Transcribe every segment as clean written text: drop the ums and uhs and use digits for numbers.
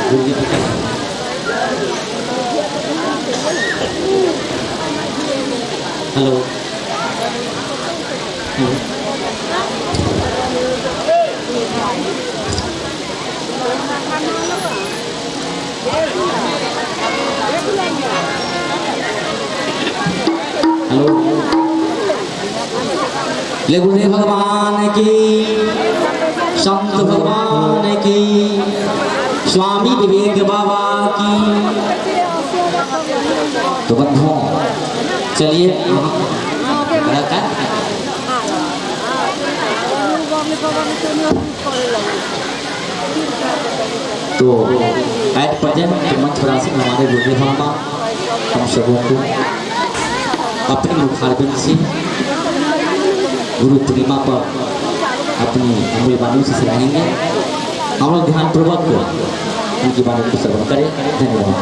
Hello hello ले गुरुदेव भगवान की, संत भगवान की, स्वामी विवेक बाबा की। तो बंधुओं चलिए तो एट प्रेजेंट मंच पर आसीन हमारे गुरुदेव बाबा हम सबों को अपनी मुखारबिंद से गुरु पूर्णिमा पर अपनी अमूल्य वाणी से सराहेंगे। हम लोग ध्यानपूर्वक उनकी वाणी को श्रवण करें। धन्यवाद।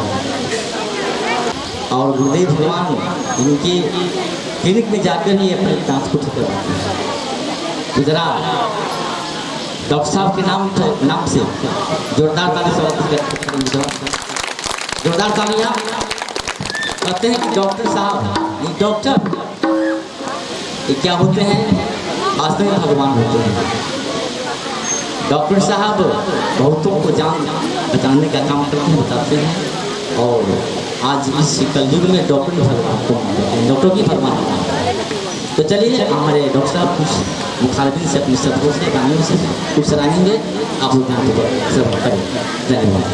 और गुरुदेव भगवान इनके क्लिनिक में जाकर ही अपने डांस को ठीक करवाते हैं। गुजरात डॉक्टर साहब के नाम से जोरदार ताली से जोरदार तालियां। कहते हैं कि डॉक्टर साहब, ये डॉक्टर ये क्या होते हैं? वास्तव में भगवान होते हैं। डॉक्टर साहब बहुतों को जान बचाने का काम करते हैं, बताते हैं। और आज इस कलयुग में डॉक्टर भगवान को मानते हैं, डॉक्टर की भगवान मानते हैं। तो चलिए हमारे डॉक्टर साहब कुछ मुखारबिन से अपने शब्दों से गानों से कुछ सराहेंगे। आप लोग ध्यान श्रवण करें। धन्यवाद।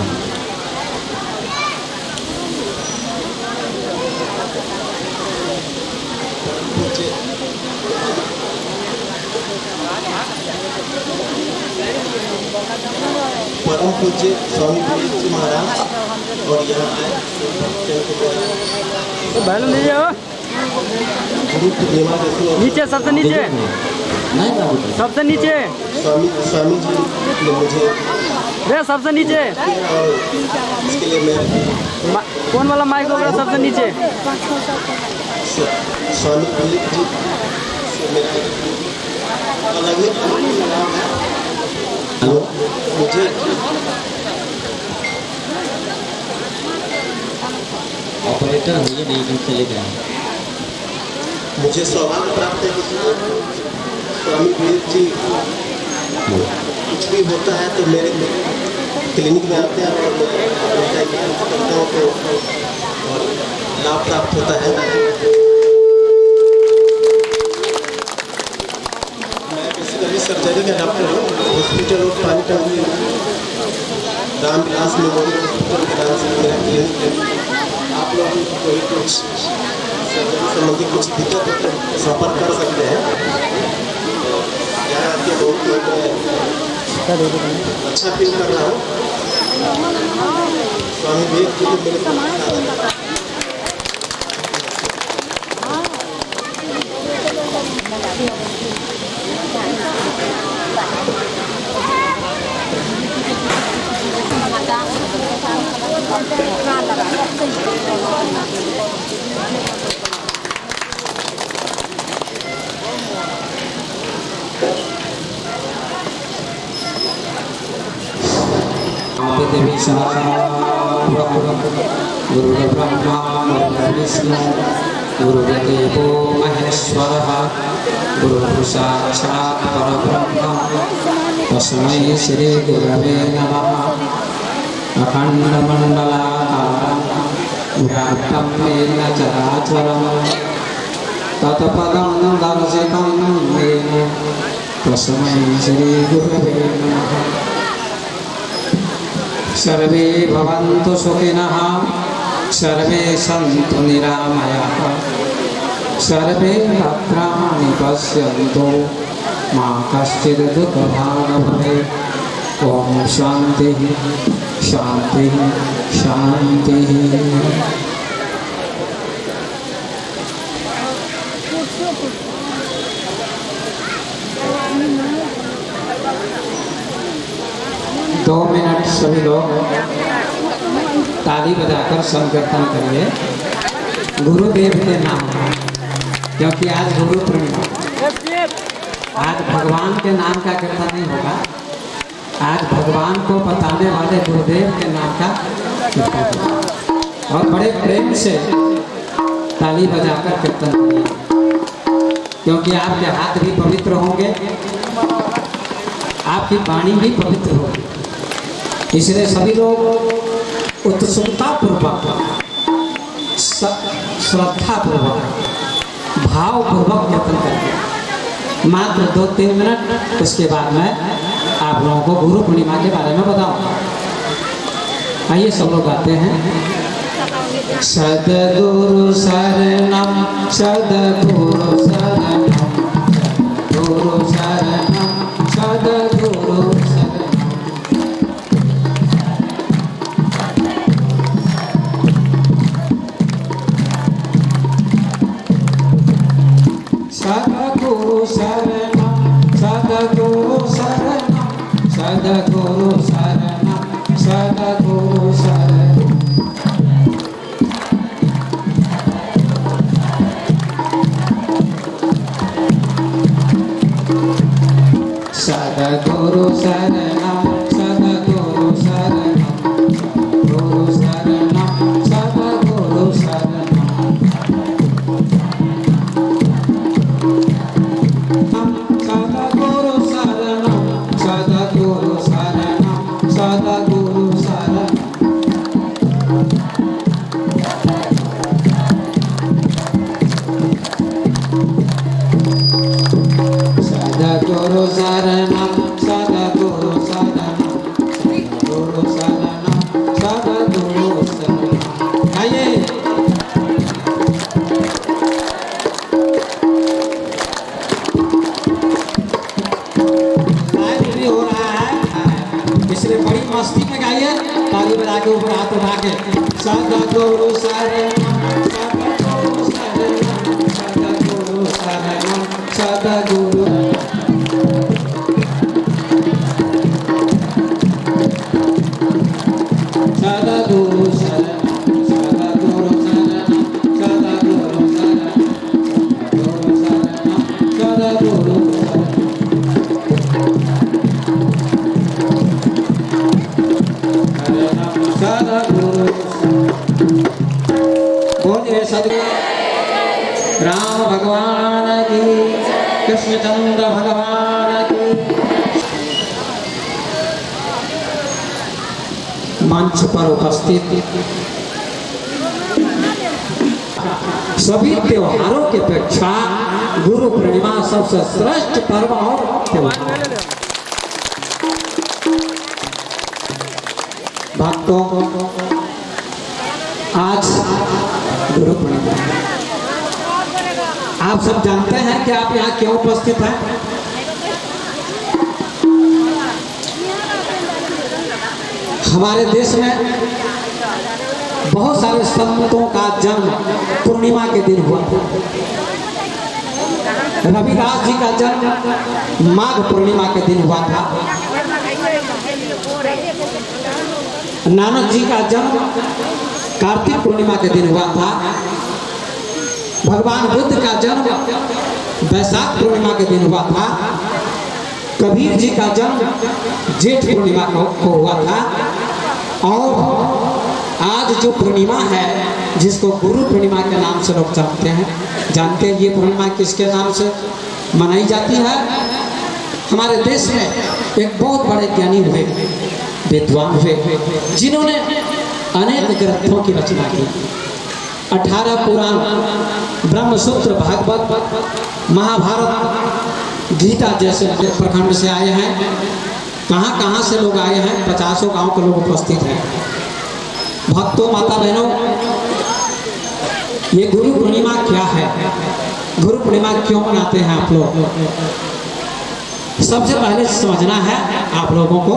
परम पूज्य स्वामी विवेक जी महाराज और यहाँ आए गुरु पूर्णिमा के नीचे, सबसे नीचे, सबसे नीचे स्वामी जी ने मुझे रे सबसे नीचे। और इसके लिए मैं कौन वाला माइक होगा? सबसे नीचे स्वामी विवेक जी से मेरा अलग नाम है। हेलो मुझे ऑपरेटर मुझे नहीं चले गए। मुझे सौभाग्य प्राप्त है कि स्वामी विवेक जी कुछ भी होता है तो मेरे क्लिनिक में आते हैं और मैं उनका ज्ञान करता हूँ तो और लाभ प्राप्त होता है। मैं बेसिकली सर्जरी का डॉक्टर हूँ। हॉस्पिटल ऑफ पानी टंकी रामविलास मेमोरियल हॉस्पिटल के नाम से मेरा क्लिनिक है। आप लोग कोई कुछ संबंधी कुछ दिक्कत है तो संपर्क कर सकते हैं। यहाँ आके बहुत अच्छा फील कर रहा हूँ। स्वामी विवेक जी को मेरे देवी गुरु ब्रह्मा गुरु विष्णु गुरुदेवो महेश्वरः गुरु साक्षात् परब्रह्म तस्मै श्री गुरवे नमः। अखण्डमण्डलाकारं व्याप्तं येन चराचरं तत्पदं दर्शितं येन तस्मै श्री गुरवे नमः। सर्वे भवन्तु सुखिनः, सर्वे सन्तु निरामयाः, सर्वे भद्राणि पश्यन्तु मा कश्चित् दुःखभाग् भवेत्। ओम शांति शांति शांति। दो मिनट सभी लोग ताली बजाकर संकीर्तन करिए गुरुदेव के नाम, क्योंकि आज गुरु पूर्णिमा। आज भगवान के नाम का कीर्तन नहीं होगा, आज भगवान को बताने वाले गुरुदेव के नाम का कीर्तन करिए और बड़े प्रेम से ताली बजाकर कीर्तन करिए, क्योंकि आपके हाथ भी पवित्र होंगे, आपकी वाणी भी पवित्र होगी। इसलिए सभी लोग उत्सुकता पूर्वक, श्रद्धा पूर्वक, भाव पूर्वक कीर्तन करेंगे। मात्र 2-3 मिनट, उसके बाद मैं आप लोगों को गुरु पूर्णिमा के बारे में बताऊंगा। आइए सब लोग गाते हैं। सद्गुरु शरणम सद्गुरु शरणम गुरु शरणम सद्गुरु शरणम सद्गुरु शरणम सद्गुरु शरणम सद्गुरु शरणम सद्गुरु शरणम सद्गुरु शरणम सद्गुरु शरणम गुरु शरणम सद्गुरु शरणम सद्गुरु शरणम सद्गुरु शरणम सद्गुरु शरणम सद्गुरु शरणम सद्गुरु शरणम गुरु शरणम सद्गुरु शरणम। आइए लाइव भी हो रहा है, इसलिए बड़ी मस्ती में गाइए, ताली बजा के ऊपर हाथ उठा के। सद्गुरु शरणम सद्गुरु शरणम सद्गुरु शरणम सद्गुरु सद्गुरु शरणम सद्गुरु शरणम सद्गुरु शरणम गुरु शरणम सद्गुरु शरणम सद्गुरु बोलिए सद्गुरु राम भगवान की, कृष्णचंद्र भगवान की। मंच पर उपस्थित सभी त्योहारों की अपेक्षा गुरु पूर्णिमा सबसे श्रेष्ठ पर्व और त्योहार। भक्तों, आज गुरु पूर्णिमा, आप सब जानते हैं कि आप यहाँ क्यों उपस्थित हैं। हमारे देश में बहुत सारे संतों का जन्म पूर्णिमा के दिन हुआ था। रविदास जी का जन्म माघ पूर्णिमा के दिन हुआ था। नानक जी का जन्म कार्तिक पूर्णिमा के दिन हुआ था। भगवान बुद्ध का जन्म वैशाख पूर्णिमा के दिन हुआ था। कबीर जी का जन्म जेठ पूर्णिमा को हुआ था। और आज जो पूर्णिमा है, जिसको गुरु पूर्णिमा के नाम से लोग जानते हैं, ये पूर्णिमा किसके नाम से मनाई जाती है। हमारे देश में एक बहुत बड़े ज्ञानी हुए, विद्वान हुए, जिन्होंने अनेक ग्रंथों की रचना की। 18 पुराण, ब्रह्मसूत्र, भागवत, महाभारत, गीता जैसे प्रखंड से आए हैं। कहाँ से लोग आए हैं, 50 गांव के लोग उपस्थित हैं। भक्तों, माता बहनों, ये गुरु पूर्णिमा क्या है, गुरु पूर्णिमा क्यों मनाते हैं आप लोग, सबसे पहले समझना है आप लोगों को।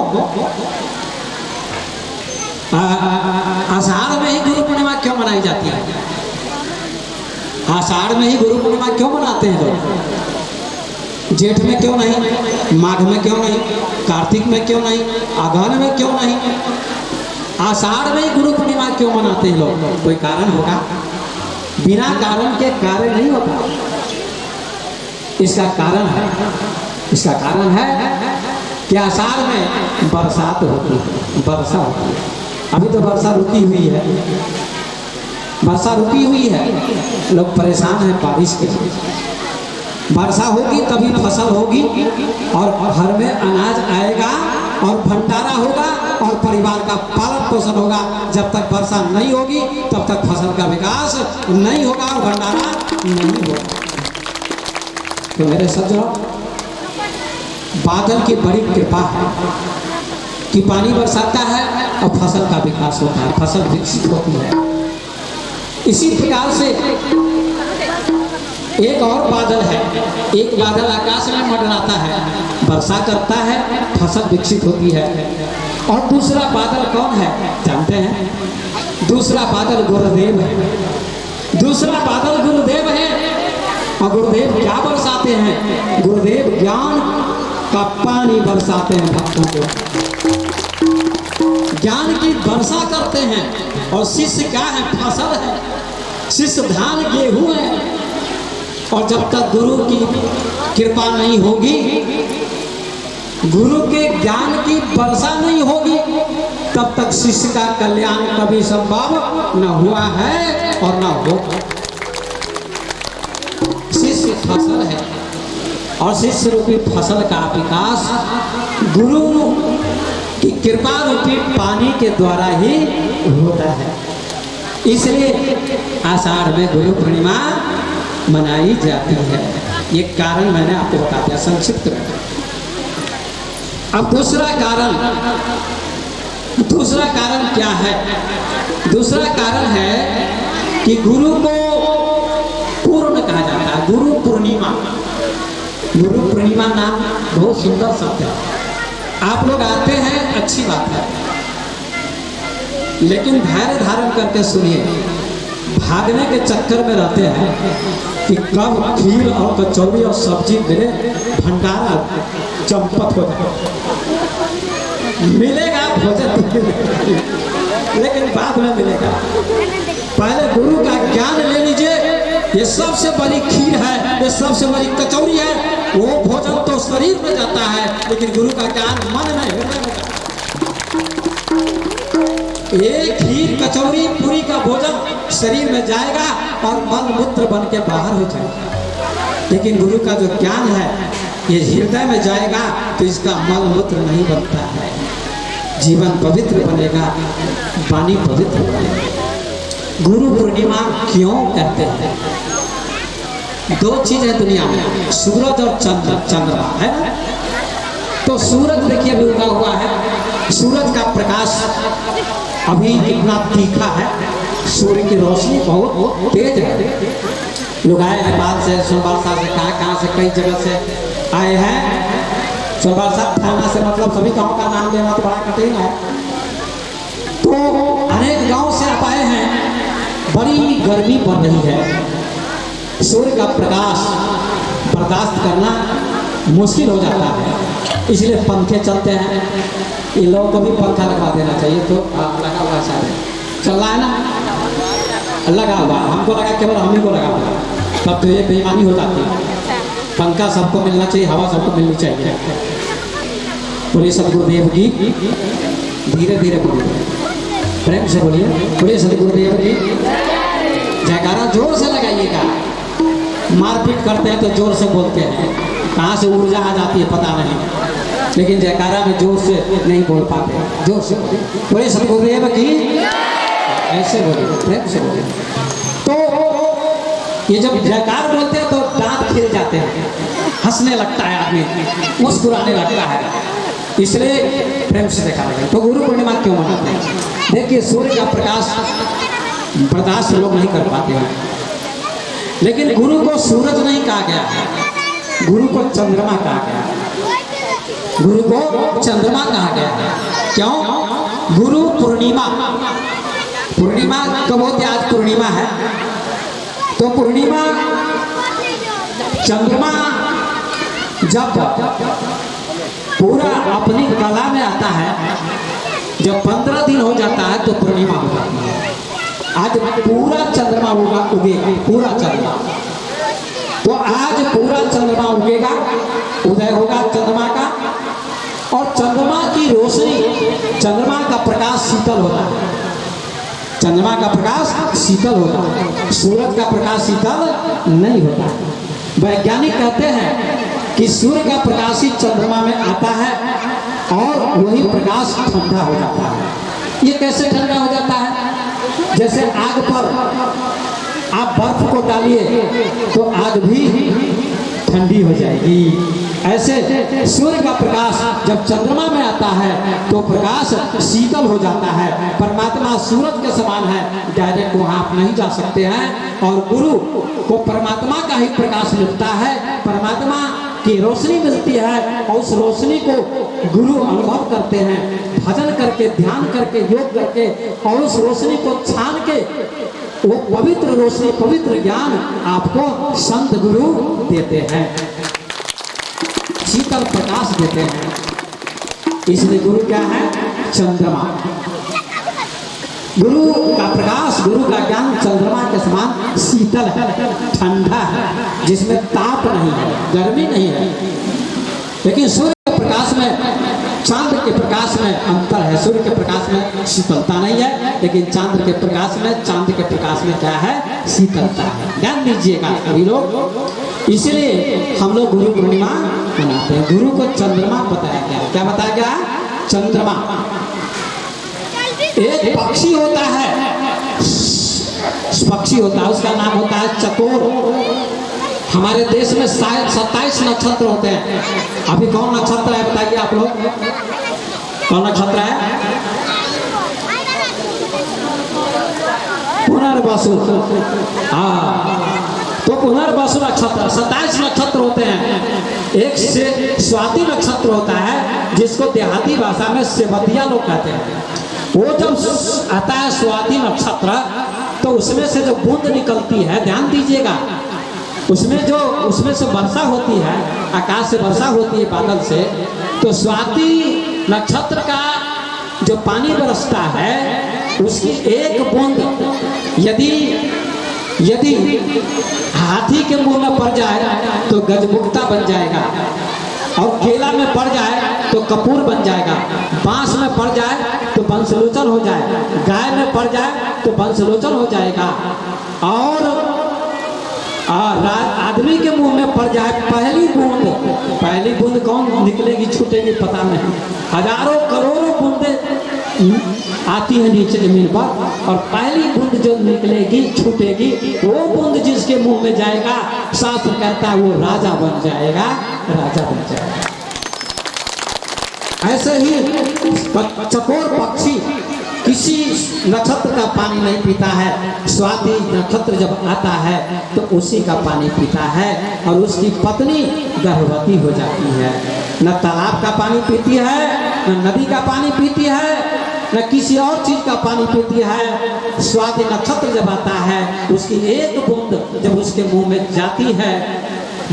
आषाढ़ में ही गुरु पूर्णिमा क्यों मनाई जाती है? आषाढ़ में ही गुरु पूर्णिमा क्यों मनाते हैं लोग? जेठ में क्यों नहीं, माघ में क्यों नहीं, कार्तिक में क्यों नहीं, अगहन में क्यों नहीं? आषाढ़ में ही गुरु पूर्णिमा क्यों मनाते हैं लोग? कोई कारण होगा? बिना कारण के कार्य नहीं होता। इसका कारण है कि आषाढ़ में बरसात होती है, वर्षा होती है। अभी तो वर्षा रुकी हुई है, वर्षा रुकी हुई है, लोग परेशान हैं बारिश के लिए। वर्षा होगी तभी फसल होगी और घर में अनाज आएगा और भंडारा होगा और परिवार का पालन पोषण होगा। जब तक वर्षा नहीं होगी तब तक फसल का विकास नहीं होगा और भंडारा नहीं होगा। तो मेरे सज्जनों, बादल की बड़ी कृपा है कि पानी बरसाता है और फसल का विकास होता है, फसल विकसित होती है। इसी प्रकार से एक और बादल है, एक बादल आकाश में मंडराता है, वर्षा करता है, फसल विकसित होती है। और दूसरा बादल कौन है जानते हैं? दूसरा बादल गुरुदेव है। दूसरा बादल गुरुदेव है। और गुरुदेव क्या बरसाते हैं? गुरुदेव ज्ञान का पानी बरसाते हैं भक्तों को, ज्ञान की वर्षा करते हैं। और शिष्य क्या है? फसल है, शिष्य धान गेहूं है। और जब तक गुरु की कृपा नहीं होगी, गुरु के ज्ञान की वर्षा नहीं होगी, तब तक शिष्य का कल्याण कभी संभव न हुआ है और न होगा। शिष्य फसल है और शिष्य रूपी फसल का विकास गुरु की कृपा रूपी पानी के द्वारा ही होता है। इसलिए आषाढ़ में गुरु पूर्णिमा मनाई जाती है। ये कारण मैंने आपको बता दिया संक्षिप्त में। अब दूसरा कारण क्या है? दूसरा कारण है कि गुरु को पूर्ण कहा जाता है, गुरु पूर्णिमा। गुरु पूर्णिमा नाम बहुत सुंदर शब्द है। आप लोग आते हैं, अच्छी बात है, लेकिन धैर्य धारण करके सुनिए। भागने के चक्कर में रहते हैं कि कब खीर और कचौड़ी और सब्जी मिले, भंडारा चंपत हो जाए, मिलेगा भोजन लेकिन बाद में मिलेगा। पहले गुरु का ज्ञान ले लीजिए। ये सबसे बड़ी खीर है, ये सबसे बड़ी कचौड़ी है। वो भोजन तो शरीर में जाता है, लेकिन गुरु का ज्ञान मन में होता है। एक खीर कचौड़ी पूरी का भोजन शरीर में जाएगा और मल मूत्र बन के बाहर हो जाएगा। लेकिन गुरु का जो ज्ञान है ये हृदय में जाएगा तो इसका मल मूत्र नहीं बनता है, जीवन पवित्र बनेगा, वाणी पवित्र बनेगा। गुरु पूर्णिमा क्यों कहते हैं? दो चीज है दुनिया में, सूरज और चंद्रमा है ना। तो सूरज देखिए अभी उगा हुआ है, सूरज का प्रकाश अभी कितना तीखा है, सूर्य की रोशनी बहुत तेज है। लोग आए नेपाल से, सोनबरसा से, कहाँ से, कई जगह से आए हैं। सोनबरसा थाना से मतलब सभी गांव का नाम लेना तो बड़ा कठिन है। तो अनेक गांव से आप आए हैं, बड़ी गर्मी पड़ रही है, सूर्य का प्रकाश बर्दाश्त करना मुश्किल हो जाता है, इसलिए पंखे चलते हैं। इन लोगों को भी पंखा लगवा देना चाहिए। तो लगा हुआ सारे चल रहा है ना, लगा हुआ, हमको लगा केवल हम ही को लगा हुआ, तब तो ये बेईमानी हो जाती है। पंखा सबको मिलना चाहिए, हवा सबको मिलनी चाहिए। बोलिए सदगुरुदेव की, धीरे धीरे बोलिए, प्रेम से बोलिए, बोलिए सदगुरुदेव की जयकारा जोर से लगाइएगा। मारपीट करते हैं तो जोर से बोलते हैं, कहाँ से ऊर्जा आ जाती है पता नहीं, लेकिन जयकारा में जोर से नहीं बोल पाते, जोर से बोलिए सदगुरुदेव की, ऐसे बोलिए, प्रेम से बोलिए। तो ये जब जयकार बोलते हैं तो दांत खिल जाते हैं, हंसने लगता है आदमी, मुस्कुराने लगता है, इसलिए प्रेम से देखा जाएगा। तो गुरु पूर्णिमा क्यों मनाते हैं? देखिए सूर्य का प्रकाश बर्दाश्त लोग नहीं कर पाते हैं, लेकिन गुरु को सूरज नहीं कहा गया है, गुरु को चंद्रमा कहा गया है। गुरु को चंद्रमा कहा गया है, क्यों? गुरु पूर्णिमा, पूर्णिमा कब होती है? आज पूर्णिमा है, तो पूर्णिमा चंद्रमा जब पूरा अपनी कला में आता है, जब 15 दिन हो जाता है तो पूर्णिमा हो जाती है। आज पूरा चंद्रमा उगेगा, पूरा चंद्रमा, तो आज पूरा चंद्रमा उगेगा, उदय होगा चंद्रमा का, और शीतल होता है, चंद्रमा का प्रकाश शीतल होता है, सूरज का प्रकाश शीतल नहीं होता है। वैज्ञानिक कहते हैं कि सूर्य का प्रकाश ही चंद्रमा में आता है और वही प्रकाश ठंडा हो जाता है। ये कैसे ठंडा हो जाता है? जैसे आग पर आप बर्फ को डालिए तो आग भी ठंडी हो जाएगी। ऐसे सूर्य का प्रकाश जब चंद्रमा में आता है तो प्रकाश शीतल हो जाता है। परमात्मा सूरज के समान है, डायरेक्ट वहां आप नहीं जा सकते हैं। और गुरु को परमात्मा का ही प्रकाश मिलता है, परमात्मा की रोशनी मिलती है और उस रोशनी को गुरु अनुभव करते हैं, भजन करके, ध्यान करके, योग करके, और उस रोशनी को छान के वो पवित्र रोशनी, पवित्र ज्ञान आपको संत गुरु देते हैं, शीतल प्रकाश देते हैं। इसलिए गुरु क्या है? चंद्रमा। गुरु का प्रकाश, गुरु का ज्ञान चंद्रमा के समान शीतल है, ठंडा है, जिसमें ताप नहीं है, गर्मी नहीं है। लेकिन सूर्य के प्रकाश में, चांद के प्रकाश में अंतर है। सूर्य के प्रकाश में शीतलता नहीं है, लेकिन चांद के प्रकाश में, चांद के प्रकाश में क्या है? शीतलता है। ध्यान दीजिएगा सभी लोग। इसलिए हम लोग गुरु पूर्णिमा मनाते हैं। गुरु को चंद्रमा बताया गया। क्या बताया गया? चंद्रमा। एक पक्षी होता है, पक्षी होता है, उसका नाम होता है चकोर। हमारे देश में शायद 27 नक्षत्र होते हैं। अभी कौन नक्षत्र है बताइए आप लोग? कौन नक्षत्र है? पुनर्वसु। हाँ, तो पुनर्वसु नक्षत्र, 27 नक्षत्र होते हैं। एक से स्वाति नक्षत्र होता है, जिसको देहाती भाषा में सेवतिया लोग कहते हैं। वो जब आता है स्वाति नक्षत्र, तो उसमें से जो बूंद निकलती है, ध्यान दीजिएगा, उसमें से वर्षा होती है, आकाश से वर्षा होती है बादल से। तो स्वाति नक्षत्र का जो पानी बरसता है, उसकी एक बूंद यदि हाथी के मुंह में पड़ जाए तो गजमुक्ता बन जाएगा, और केला में पड़ जाए तो कपूर बन जाएगा, बांस में पड़ जाए तो बंसलोचन हो जाएगा, गाय में पड़ जाए तो बंसलोचन हो जाएगा, और आदमी के मुंह में पड़ जाए पहली बूंद कौन निकलेगी, छूटेगी पता नहीं। हजारों करोड़ों बूंदें आती है नीचे जमीन पर, और पहली बूंद जो निकलेगी, छूटेगी, वो बूंद जिसके मुंह में जाएगा, शास्त्र कहता है वो राजा बन जाएगा, राजा बन जाएगा। ऐसे ही चकोर पक्षी किसी नक्षत्र का पानी नहीं पीता है। स्वाति नक्षत्र जब आता है तो उसी का पानी पीता है, और उसकी पत्नी गर्भवती हो जाती है। न तालाब का पानी पीती है, न नदी का पानी पीती है, न किसी और चीज का पानी पीती है। स्वाति नक्षत्र जब आता है, उसकी एक बूंद जब उसके मुंह में जाती है,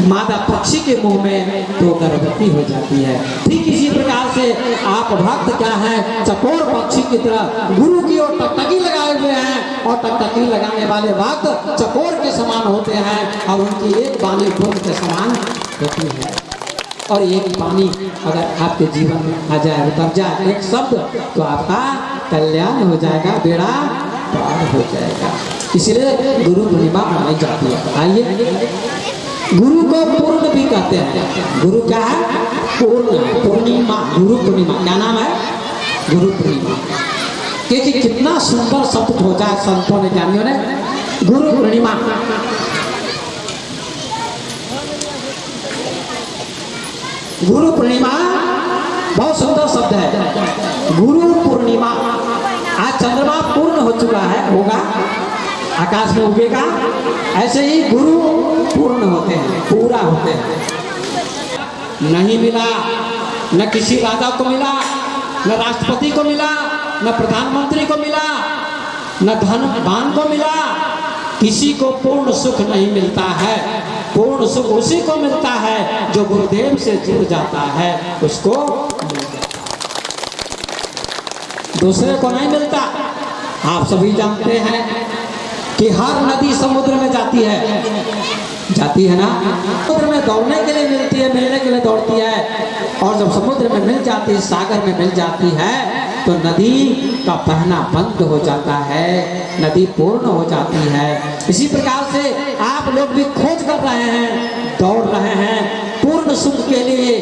मादा पक्षी के मुंह में, तो गर्भवती हो जाती है। ठीक इसी प्रकार से आप भक्त क्या है? चकोर पक्षी की तरह गुरु की ओर टकटकी लगाए हुए हैं, और टकटकी लगाने वाले भक्त चकोर के समान होते हैं, और उनकी एक वाणी बूंद के समान होती है। और एक पानी अगर आपके जीवन में आ जाए, उतर जाए एक शब्द, तो आपका कल्याण हो जाएगा, बेड़ा पार हो जाएगा। इसलिए गुरु पूर्णिमा मनाई जाती है। आइए, गुरु को पूर्ण भी कहते हैं। गुरु क्या है? पूर्ण, पूर्णिमा, गुरु पूर्णिमा। क्या नाम है? गुरु पूर्णिमा। कि कितना सुंदर शब्द खोजा है संतों ने, ज्ञानियों ने, गुरु पूर्णिमा। गुरु पूर्णिमा बहुत सुंदर शब्द है। गुरु पूर्णिमा। आज चंद्रमा पूर्ण हो चुका है, होगा, आकाश में उगेगा। ऐसे ही गुरु पूर्ण होते हैं, पूरा होते हैं। नहीं मिला, न किसी राजा को मिला, न राष्ट्रपति को मिला, न प्रधानमंत्री को मिला, न धनवान को मिला, किसी को पूर्ण सुख नहीं मिलता है। पूर्ण सुख उसी को मिलता है जो गुरुदेव से जुड़ जाता है, उसको मिल जाता है, दूसरे को नहीं मिलता। आप सभी जानते हैं कि हर नदी समुद्र में जाती है ना। समुद्र में दौड़ने के लिए मिलती है, मिलने के लिए दौड़ती है, और जब समुद्र में मिल जाती है, सागर में मिल जाती है, तो नदी का बहना बंद हो जाता है, नदी पूर्ण हो जाती है। इसी प्रकार से आप लोग भी खोज कर रहे हैं, दौड़ रहे हैं पूर्ण सुख के लिए।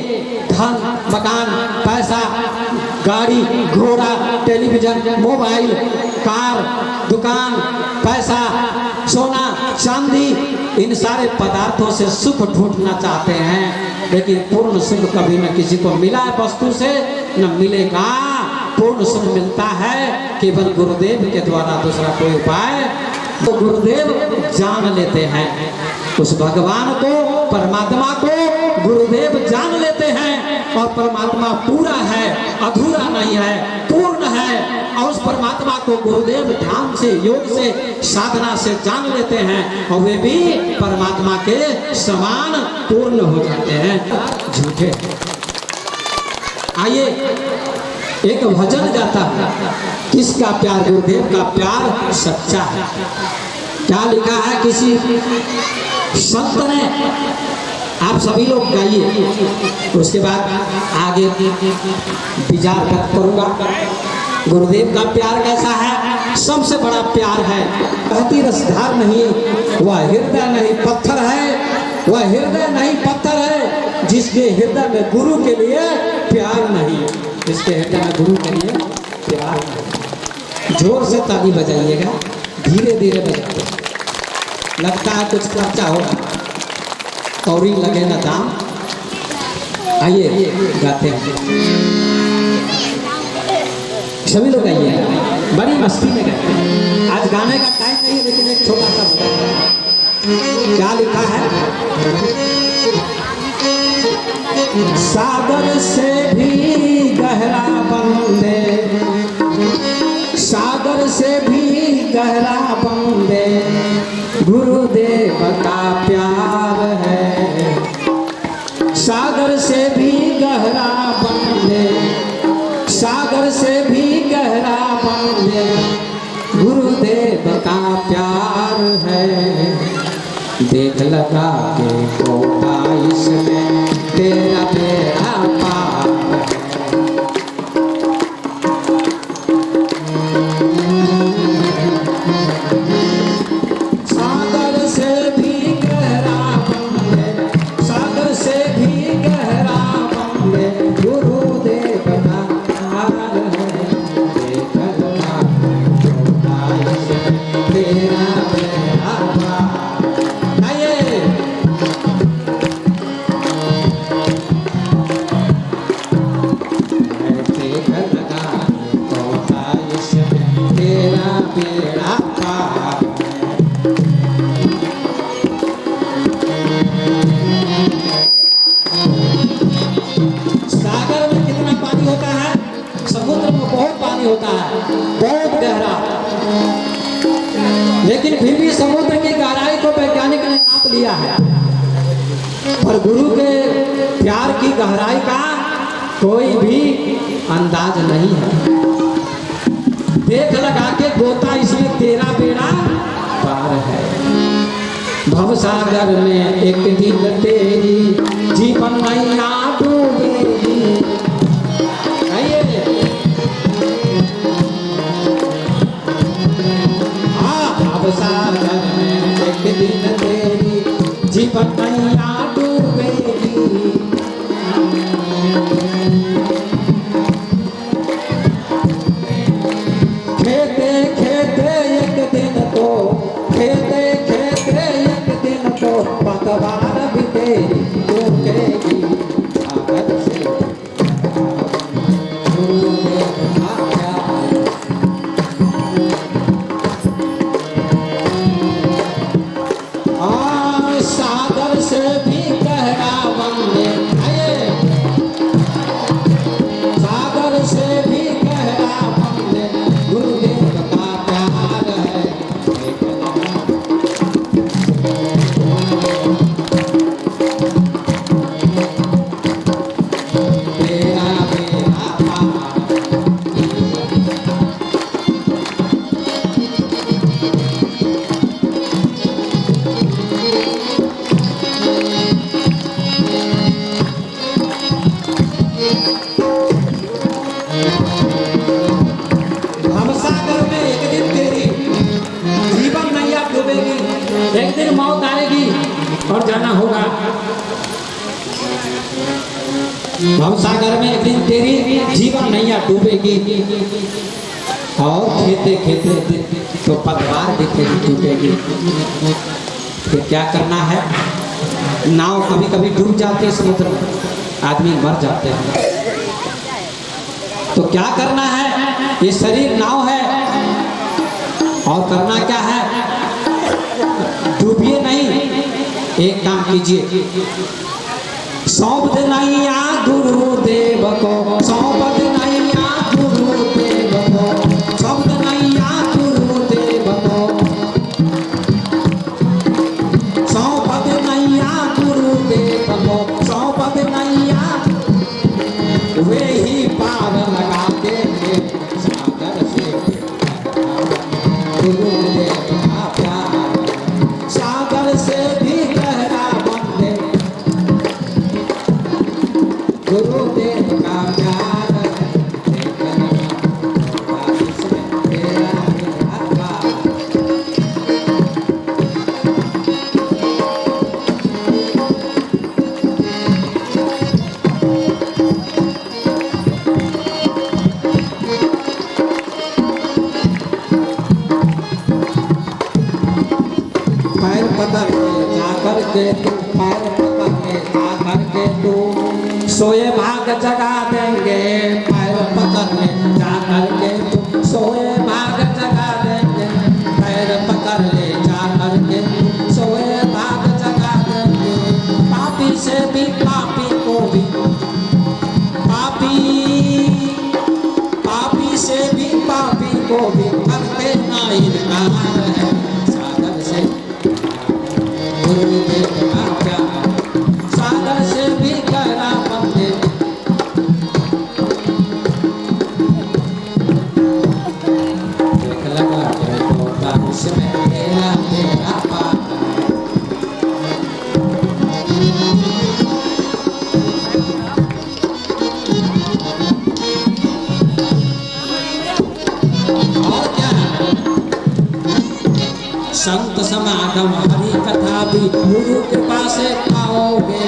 धन, मकान, पैसा, गाड़ी, घोड़ा, टेलीविजन, मोबाइल, कार, दुकान, पैसा, सोना, चांदी, इन सारे पदार्थों से सुख ढूंढना चाहते हैं, लेकिन पूर्ण सुख कभी न किसी को मिला है वस्तु से, न मिलेगा। पूर्ण सुख मिलता है केवल गुरुदेव के द्वारा, दूसरा कोई उपाय। तो गुरुदेव जान लेते हैं उस भगवान को, परमात्मा को गुरुदेव जान लेते हैं। और परमात्मा पूरा है, अधूरा नहीं है, पूर्ण है। और उस परमात्मा को गुरुदेव ध्यान से, योग से, साधना से जान लेते हैं, और वे भी परमात्मा के समान पूर्ण हो जाते हैं। झूठे। आइए एक भजन गाता है, किसका प्यार? गुरुदेव का प्यार सच्चा है। क्या लिखा है किसी संत ने? आप सभी लोग गाइए, उसके बाद आगे विचार करूंगा। गुरुदेव का प्यार कैसा है? सबसे बड़ा प्यार है। कहती रसधार नहीं, वह हृदय नहीं पत्थर है, वह हृदय नहीं पत्थर है जिसके हृदय में गुरु के लिए प्यार नहीं, जिसके हृदय में गुरु के लिए प्यार नहीं। जोर से ताली बजाइएगा, धीरे धीरे बजाइए, लगता है कुछ खर्चा होगा और ही लगे ना दाम। आइए गाते हैं, सभी लोग आइए, बड़ी मस्ती में गाते हैं। आज गाने का टाइम नहीं, लेकिन एक छोटा सा बता। क्या लिखा है? सागर से भी गहरा बंदे, सागर से भी गहरा बंदे, गुरुदेव का प्यार है। सागर से भी गहरा बंदे, सागर से भी गहरा बंदे, गुरुदेव का प्यार है। देख लगा के होता इसमें तेरा बेड़ा पार है। सागर से भी गहरा बंदे, सागर से भी गहरा बंदे, गुरुदेव का प्यार है। देख लगा के होता इसमें तेरा बेड़ा पार। सागर में कितना पानी होता है? समुद्र में बहुत पानी होता है, बहुत गहरा, लेकिन फिर भी समुद्र की गहराई को वैज्ञानिक ने नाप लिया है, पर गुरु के प्यार की गहराई का कोई भी अंदाज नहीं है। देख लगा के गोता इसमें तेरा बेड़ा पार है। भवसागर में एक दिन तेरी जीवन नैया डूबेगी। आइए, भवसागर में एक दिन तेरी जीवन नैया डूबेगी। खेते खेते एक दिन तो, खेते खेते एक दिन तो पतवार भी तेरी टूटेगी। भवसागर में एक दिन तेरी जीवन नैया डूबेगी और खेते खेते तो पतवार भी तेरी टूटेगी। फिर क्या करना है? नाव कभी कभी डूब जाती है समुद्र में, आदमी मर जाते हैं। तो क्या करना है? ये शरीर नाव है और करना क्या है? डूबिए नहीं, एक काम कीजिए, सौंप देना गुरुदेव को, सौंप देना गुरुदेव को, सौंप देना गुरुदेव को, सौंप देना गुरुदेव को, सौंप देना वे ही पार लगा देंगे सागर से गुरुदेव का प्यार, सागर से भी गहरा बंदे गुरुदेव का प्यार। पैर पकड़ के जाकर के तू, पैर पकड़ के जाकर के तू सोए भाग जगा देंगे, पैर पकड़ के जाकर के तू सोए भाग जगा देंगे, पैर पकड़ ले जाकर के तू सोए भाग जगा देंगे। पापी से भी पापी को भी, पापी से भी पापी को भी करते ना इनकार है सागर से गुरुदेव का प्यार, सागर से भी गहरा बंदे देख लगा है तो बारिश में तेरा तेरा पार। और क्या है? संत समागम हरि कथा भी गुरु कृपा से पाओगे।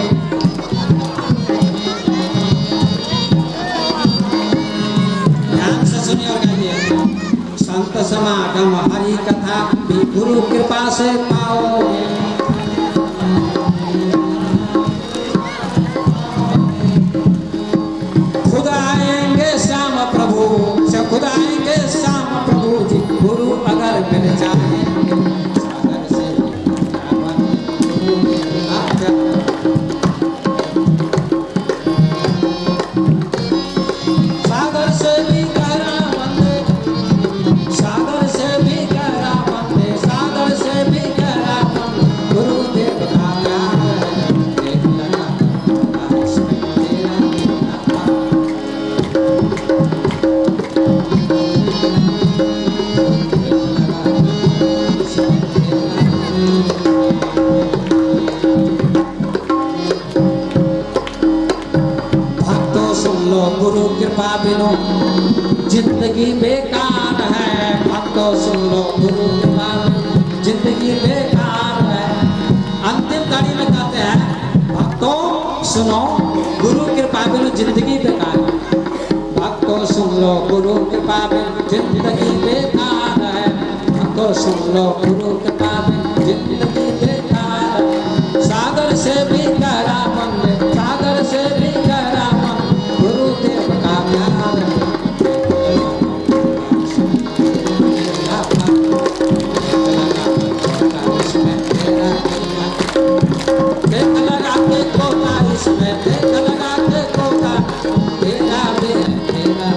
ध्यान से सुनिए और गाइए। संत समागम हरि कथा भी गुरु कृपा से पाओगे। खुद आएंगे श्याम प्रभु से, खुद आएंगे श्याम प्रभु जी, गुरु अगर मिल जाएंगे सागर से सागर से भी गहरा बंदे, सागर से भी गहरा बंदे, सागर से भी गहरा बंदे गुरुदेव का प्यार देख लगा बारिश में तेरा भक्तों सुन लो गुरु कृपा बिनो जिंदगी बेकार है। भक्तों सुन लो गुरु कृपा बिनो जिंदगी बेकार है। अंतिम कड़ी में कहते हैं भक्तों सुनो गुरु कृपा बिनो जिंदगी बेकार है। भक्तों सुन लो गुरु कृपा बिनो जिंदगी बेकार है। भक्तों सुन लो गुरु कृपा बिनो जिंदगी बेकार है। सागर से भी गहरा बंदे, सागर से भी गहरा बंदे गुरुदेव का प्यार देख लगा के कोता इसमें, देख लगा के कोता तेरा तेरा तेरा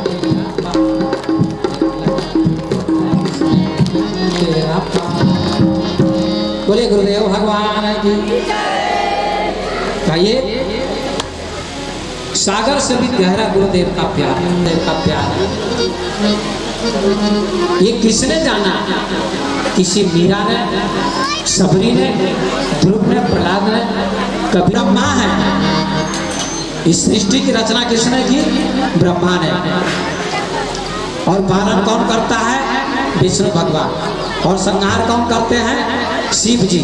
बोले गुरुदेव भगवान की। कहिए सागर से भी गहरा गुरुदेव का प्यार, गुरुदेव का प्यार। ये किसने जाना? किसी मीरा ने, सबरी ने, ध्रुव ने, प्रहलाद ने, कबीर ब्रह्मा है। इस सृष्टि की रचना किसने की? ब्रह्मा ने। और पालन कौन करता है? विष्णु भगवान। और संहार कौन करते हैं? शिव जी।